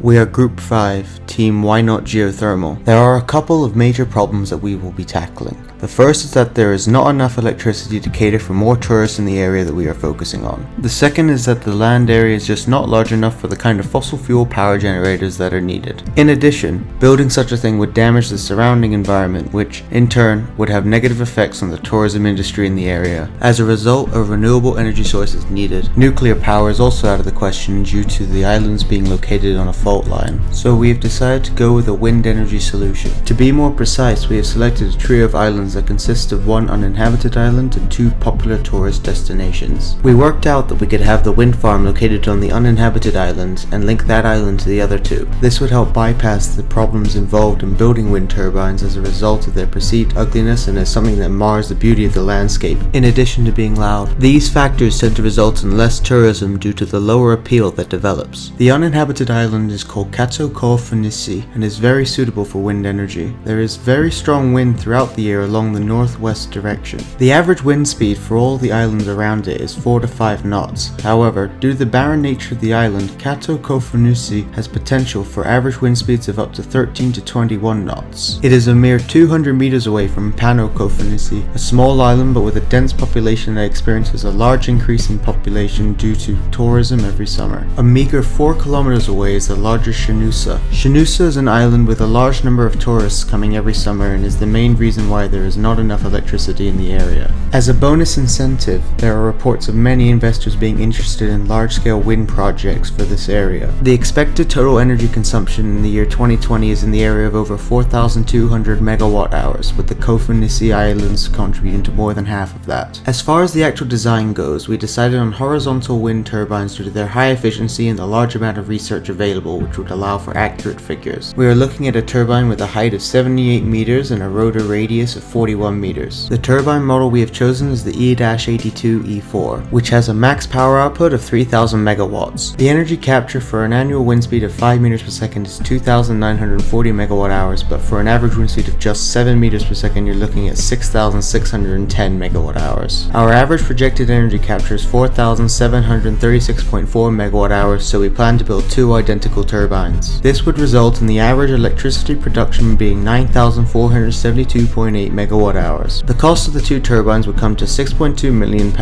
We are Group 5, Team Why Not Geothermal. There are a couple of major problems that we will be tackling. The first is that there is not enough electricity to cater for more tourists in the area that we are focusing on. The second is that the land area is just not large enough for the kind of fossil fuel power generators that are needed. In addition, building such a thing would damage the surrounding environment, which, in turn, would have negative effects on the tourism industry in the area. As a result, a renewable energy source is needed. Nuclear power is also out of the question due to the islands being located on a fault line, so we have decided to go with a wind energy solution. To be more precise, we have selected a trio of islands that consist of one uninhabited island and two popular tourist destinations. We worked out that we could have the wind farm located on the uninhabited island and link that island to the other two. This would help bypass the problems involved in building wind turbines as a result of their perceived ugliness and as something that mars the beauty of the landscape, in addition to being loud. These factors tend to result in less tourism due to the lower appeal that develops. The uninhabited island is called Kato Kofunissi and is very suitable for wind energy. There is very strong wind throughout the year along the northwest direction. The average wind speed for all the islands around it is 4 to 5 knots. However, due to the barren nature of the island, Kato Kofunissi has potential for average wind speeds of up to 13 to 21 knots. It is a mere 200 meters away from Pano Kofunissi, a small island but with a dense population that experiences a large increase in population due to tourism every summer. A meager 4 kilometers away is the larger Shinusa. Shinusa is an island with a large number of tourists coming every summer and is the main reason why there is not enough electricity in the area. As a bonus incentive, there are reports of many investors being interested in large-scale wind projects for this area. The expected total energy consumption in the year 2020 is in the area of over 4,200 megawatt hours, with the Kofunissi Islands contributing to more than half of that. As far as the actual design goes, we decided on horizontal wind turbines due to their high efficiency and the large amount of research available, which would allow for accurate figures. We are looking at a turbine with a height of 78 meters and a rotor radius of 41 meters. The turbine model we have chosen is the E-82E4, which has a max power output of 3,000 megawatts. The energy capture for an annual wind speed of 5 meters per second is 2,940 megawatt hours, but for an average wind speed of just 7 meters per second, you're looking at 6,610 megawatt hours. Our average projected energy capture is 4,736.4 megawatt hours, so we plan to build two identical turbines. This would result in the average electricity production being 9,472.8 megawatt hours. The cost of the two turbines would come to £6.2 million.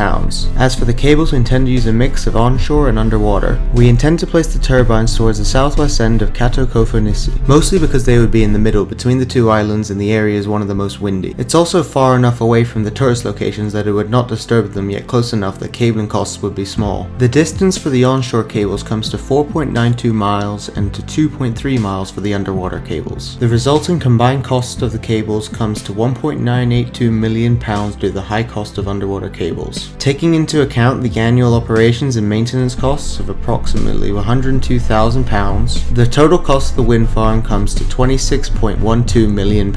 As for the cables, we intend to use a mix of onshore and underwater. We intend to place the turbines towards the southwest end of Kato Kofunissi, mostly because they would be in the middle between the two islands and the area is one of the most windy. It's also far enough away from the tourist locations that it would not disturb them, yet close enough that cabling costs would be small. The distance for the onshore cables comes to 4.92 miles and to 2.3 miles for the underwater cables. The resulting combined cost of the cables comes to £1.982 million due to the high cost of underwater cables. Taking into account the annual operations and maintenance costs of approximately £102,000, the total cost of the wind farm comes to £26.12 million.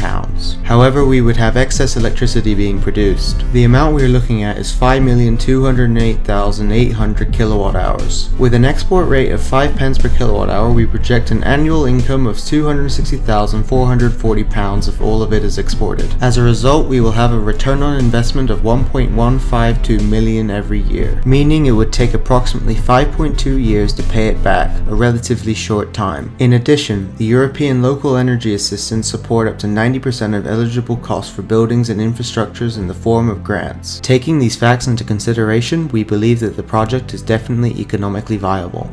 However, we would have excess electricity being produced. The amount we are looking at is 5,208,800 kilowatt hours. With an export rate of 5 pence per kilowatt hour, we project an annual income of £260,440 if all of it is exported. As a result, we will have a return on investment of 1.152 million every year, meaning it would take approximately 5.2 years to pay it back, a relatively short time. In addition, the European Local Energy Assistance support up to 90% of eligible costs for buildings and infrastructures in the form of grants. Taking these facts into consideration, we believe that the project is definitely economically viable.